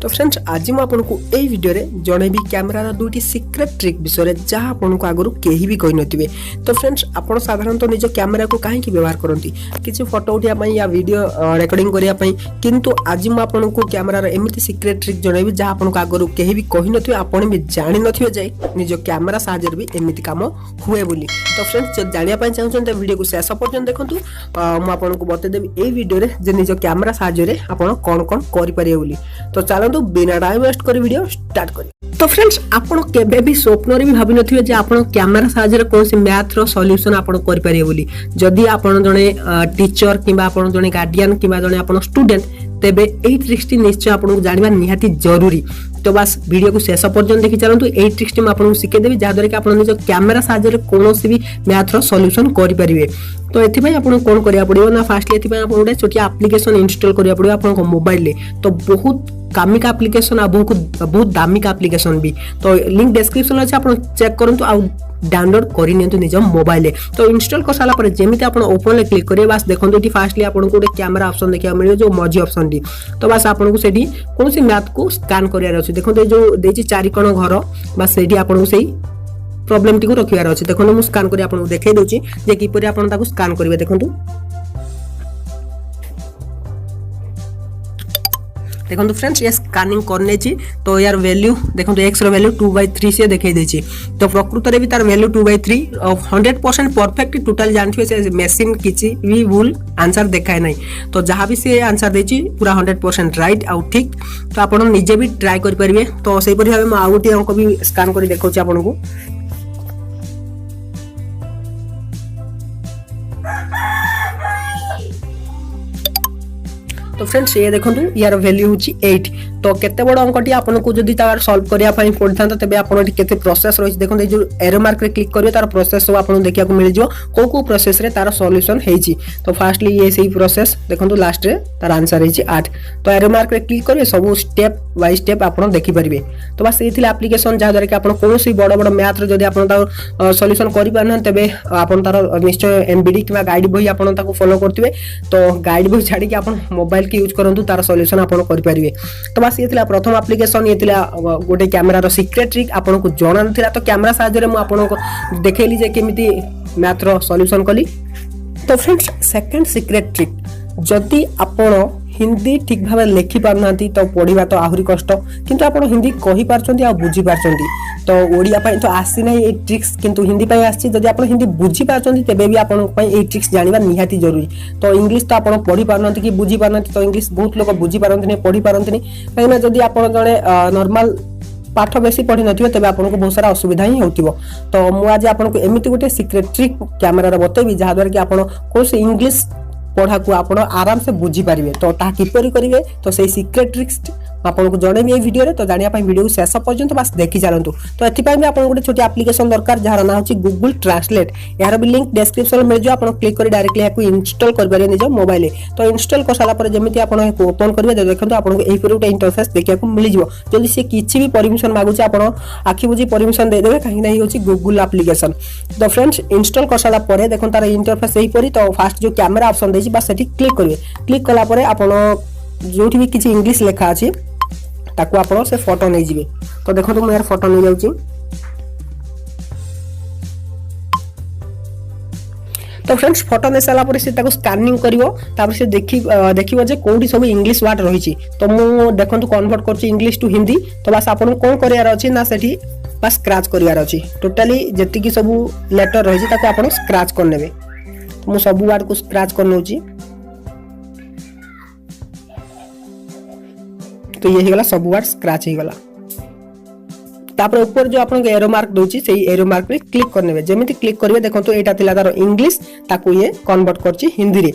तो फ्रेंड्स आज मुझे आपको यही वीडियो रे जनइबी कैमेरार दुईटी सिक्रेट ट्रिक विषय जहाँ आपको आगु कहीं भी कही नथिबे। तो फ्रेंड्स आप साधारणतः निज कैमेरा को कहीं व्यवहार करती किसी फोटो उठाई या वीडियो रेकर्डिंग करने किंतु आज मुझे आपको कैमेरार एमती सिक्रेट ट्रिक जनइबी जहाँ आपको आगु कहीं भी कही नथिबे आपण भी जानि नथिबे जे निज कैमेरा साहाय्य भी एमती काम हुए बोली। तो फ्रेंड्स जानिया चाहते वीडियो को शेष पर्यंत देखूँ मुझे आपको बतईदेवी यही वीडियो रे निज कैमेरा साहाय्य आपड़ कौन कौन करें बोली। तो चलतु बिना टाइम वेस्ट कर वीडियो स्टार्ट करिए। तो फ्रेंड्स आपण केबे भी स्वप्न रे भी भाबी नथिबे जे आपण कैमेरा साहाय्य कोनसी मैथ रो सॉल्यूशन आपण करि परिए बोली। जदि आपण जने टीचर किबा आपण जने गार्डियन किबा जने आपण स्टूडेंट तेबे एही ट्रिक्स निश्चय आपको जानवा निहाती जरूरी। तो बस वीडियो को शेष पर्यंत देखि चलतु एही ट्रिक्स आपको शिखे देबी जहाँ द्वारा कि आपण निज कैमेरा साहाय्य कोनोसी भी मैथ रो सॉल्यूशन करि परिबे। तो एथिपई आपन कोन करिया पड़िबो ना फास्टली एथिपई आपन गोटे छोटिया एप्लिकेशन इंस्टॉल करिया पड़िबो आपन मोबाइल ले। तो बहुत कामिका एप्लिकेशन आ बहुत दामिका एप्लिकेशन भी तो लिंक डिस्क्रिप्शन अच्छे आप चेक करंतु आ डाउनलोड करि नियंतु निज मोबाइल ले। तो इंस्टॉल कर साला पर जेमिति आपण ओपन ले क्लिक करिए बस देखंतु एठी फास्टली आपन को कैमरा ऑप्शन देखिया मिलियो जो मजी ऑप्शन दी। तो बस आपन को सेठी कोनसी मैप को स्कैन करियार अछि देखंतु जो देछि चारि कोण घर बस सेठी आपन को सेही प्रॉब्लम टी को रखियार अछि। देखंतु मु स्कैन करि आपन को देखाइ दोछि जे किपरि आपन ताको स्कैन करिवे। देखंतु देखो फ्रेंड्स ये स्कैनिंग करने ची तो यार वैल्यू देखो एक्स रो वैल्यू 2/3 से देखाई देछि। तो प्रकृत रे भी तार वैल्यू 2/3 100% परफेक्ट टोटल जानथिबे से मशीन किछि भी भूल आंसर देखाय नै। तो जहां भी से आंसर देछि पूरा 100% राइट आउ ठीक। तो आपण निजे भी ट्राई कर परिबे। तो सेहि परि हम आउटी अंक भी स्कैन करि देखौ छी आपण को। तो फ्रेंड्स ये देखो यार वैल्यू होची 8। तो केते बड़ अंकटी आपनको जदी तार सॉल्व करिया पई पड़थांत तबे आपण केते प्रोसेस रही देखो जो एरो मार्क रे क्लिक करियो तार प्रोसेस सब आपन देखिया को मिल जो को प्रोसेस रे तार सॉल्यूशन हेची। तो फास्टली ये सही प्रोसेस देखो लास्ट रे तार आंसर हेची 8। तो एरो मार्क रे क्लिक करियो सब स्टेप बाय स्टेप आपन देखि परिबे। तो बस एथिले एप्लीकेशन जा द्वारा कि आपन कोनोसी बड़ बड़ मैथ रे जदी आपन तार सॉल्यूशन करि पारन तबे आपन तार निश्चय एमबीडी किबा गाइड बही आपन ताको फॉलो करथिबे। तो गाइड बही छाडी कि आपन मोबाइल के यूज करंतु तार सॉल्यूशन आपन करि परिबे। तो बस ये थिला प्रथम एप्लीकेशन ये थिला गोटे कैमरा रो सीक्रेट ट्रिक आपन को जणा नथिला। तो कैमरा साहाय्य रे मु आपन को देखेली जे केमिति मैथ रो सॉल्यूशन कली। तो फ्रेंड्स सेकंड सीक्रेट ट्रिक जदि आपन हिंदी ठीक भाव लिखि पारनांती तो पढ़ा तो आहुरी कष्ट किंतु आप हिंदी कहि पारछंती आ बुझी पारछंती। तो ओडिया पई तो आसी नै ए ट्रिक्स किंतु हिंदी पई आसी जदि आप हिंदी बुझी पारछंती तेबे भी आपन पई ए ट्रिक्स जानिबा निहाती जरूरी। तो इंग्लिश तो आप पढ़ी पारनांती कि बुझी पारनांती तो इंग्लिश बहुत लोग बुझी पारंती नै पढ़ी पारंती नै काहेना जदि आप जणे नॉर्मल पाठ बेसी पढ़ी नथिबे तबे आपन को बहुत सारा असुविधा ही होतिबो। तो मु आज आपन को एमिति गोटे सीक्रेट ट्रिक कैमरा रे बतेबी जहा द्वारा कि आपन कोस इंग्लिश पढ़ा को आप आराम से बुझी पारिबे। तो ता किपरि करिवे तो सेही सीक्रेट ट्रिक्स आपन को जणेबी ए वीडियो रे। तो जानिया पई वीडियो को शेष पर्यंत बस देखि चलंतु। तो एथि पई भी आपन गोटे छोटी एप्लीकेशन दरकार जहार नाम होची गूगल ट्रांसलेट। यार भी लिंक डिस्क्रिप्शन में मिल जो आपन क्लिक करी डायरेक्टली याको इंस्टॉल कर पारे निज मोबाइल ले। तो इंस्टॉल कर साला पर जेमिति आपन याको ओपन करिवे देखंतु आपन को एही पर गोटे इंटरफेस देखिया को मिल जिवो। जदि से किछि भी परमिशन मागु छी आपन आखि बुझी परमिशन दे देबे काहे नाही होची गूगल एप्लीकेशन। तो फ्रेंड्स इंस्टॉल कर साला पर देखन तार इंटरफेस एही परी। तो फास्ट जो कैमरा ऑप्शन देछि बस सेठी क्लिक करिवे। क्लिक कला पर आपन जोठी भी किछि इंग्लिश लेखा अछि ताको आपण से फोटो नै जिवे। तो देखो तो यार फोटो नै जाउची। तो फ्रेंड्स फोटो नै साला पर से ताको स्कैनिंग करिवो तापर से देखिवो जे कोडी सब इंग्लिश वर्ड रहिची। तो मु देखंतु कन्वर्ट करची इंग्लिश टू हिंदी। तो बस आपण कोन करियार अछि ना सेठी बस स्क्रैच करियार अछि टोटली जति की सब लेटर रहिची ताको आपण स्क्रैच कर नेबे। तो मु सब वर्ड को स्क्रैच कर नउची। तो ये गला सब वर्ड स्क्रैच ही गला। तापर ऊपर जो आपन एरो मार्क दोची सेही एरो मार्क पे क्लिक करनेबे। जेमिति क्लिक करिवे देखंतु एटा थिला तार इंग्लिश ताको ये कन्वर्ट करची हिंदी रे।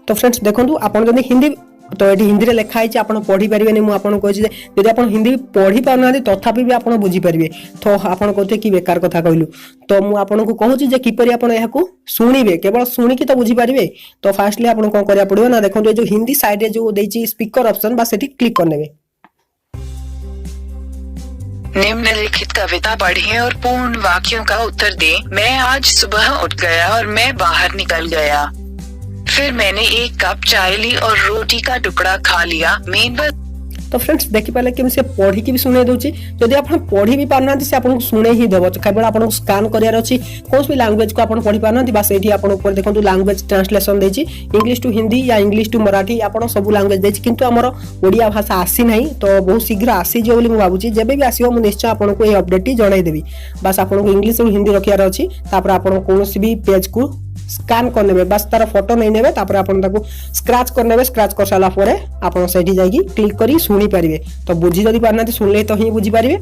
तो फ्रेंड्स देखंतु आपन जदि हिंदी तो एटी हिंदी रे लेखा आइछि आपन पढ़ी परिबे नै। मु आपन कहछि जे यदि आपन हिंदी पढ़ी पारनांती तथापि भी आपन बुझी परिबे। तो आपन कहते कि बेकार कथा कहलु। तो मु आपन को कहछि जे किपरि आपन एहा को सुनिबे केवल सुनी कि तो बुझी परिबे। तो फास्टली आपन कोन करिया पड़िबो ना देखंतु ए जो हिंदी साइड रे जो देछि स्पीकर ऑप्शन बस सेठी क्लिक करनेबे। निम्नलिखित कविता पढ़ें और पूर्ण वाक्यों का उत्तर दें। मैं आज सुबह उठ गया और मैं बाहर निकल गया। फिर मैंने एक कप चाय ली और रोटी का टुकड़ा खा लिया। तो फ्रेंड्स देखि पाले कि से पढ़ी की भी सुनै दोची जदि आपण पढ़ी भी पारना से आपण सुनै ही देबो केवल आपण स्कैन करियार अछि कोन भी लैंग्वेज को आपण पढ़ी पारना बस एठी आपण ऊपर देखंतु लैंग्वेज ट्रांसलेशन देछि इंग्लिश टू हिंदी या इंग्लिश टू मराठी आपण सब लैंग्वेज देछि किंतु हमर ओडिया भाषा आसी नाही तो बहुत शीघ्र आसी जे बोली म भाबुची जेबे भी आसीबो म निश्चय आपण को ए अपडेट टी जणाई देबी बस आपण को इंग्लिश और हिंदी रखियार अछि तापर आपण कोनोसी भी पेज को स्कैन कर नेबे बस तार फोटो नहीं नेबे तापर आपण ताको स्क्रैच कर नेबे स्क्रैच कर साला परे आपण सेठी जाई क्लिक करी सुनी परिबे तो बुझी जदी पारना सुनले तो ही बुझी परिबे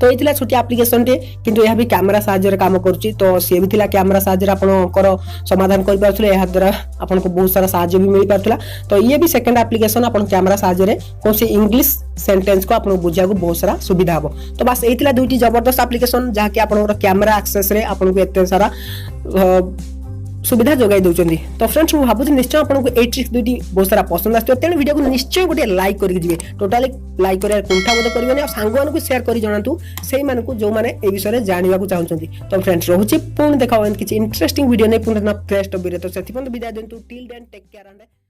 तो ये छोटी एप्लिकेशन टे किंतु यह भी कैमरा साहाय्य काम करुच्ची तो सी भी कैमरा साहाय्य आपंकर समाधान कर पारे यह द्वारा आपन को बहुत सारा साहाय्य भी मिल पारा तो ये भी सेकंड एप्लिकेशन आप कैमरा साहाय्य कौन से इंग्लिश सेंटेंस को आपको बुझा बहुत सारा सुविधा हम तो बस यही दुईटी जबरदस्त एप्लिकेशन जहाँकि आप कैमरा एक्सेस रे आपन को एत सारा सुविधा जोगाई दौरान तो फ्रेंड्स मुझे भावुँ निश्चय आपको ये ट्रिक्स दुईटी बहुत सारा पसंद आसो तेणु वीडियो को निश्चय गोटे लाइक करके टोटाली लाइक कर कुंठा बोध करेंगे और सांग मानक सेयार कर जनातु से जो मैंने ए विषय जानवा चाहते तो फ्रेंड्स रोचे पुणी देखा किसी इंटरेस्टिंग वीडियो नहीं पुनः नेक्स्ट वीडियो तो से विदाय दिंतु till then take care and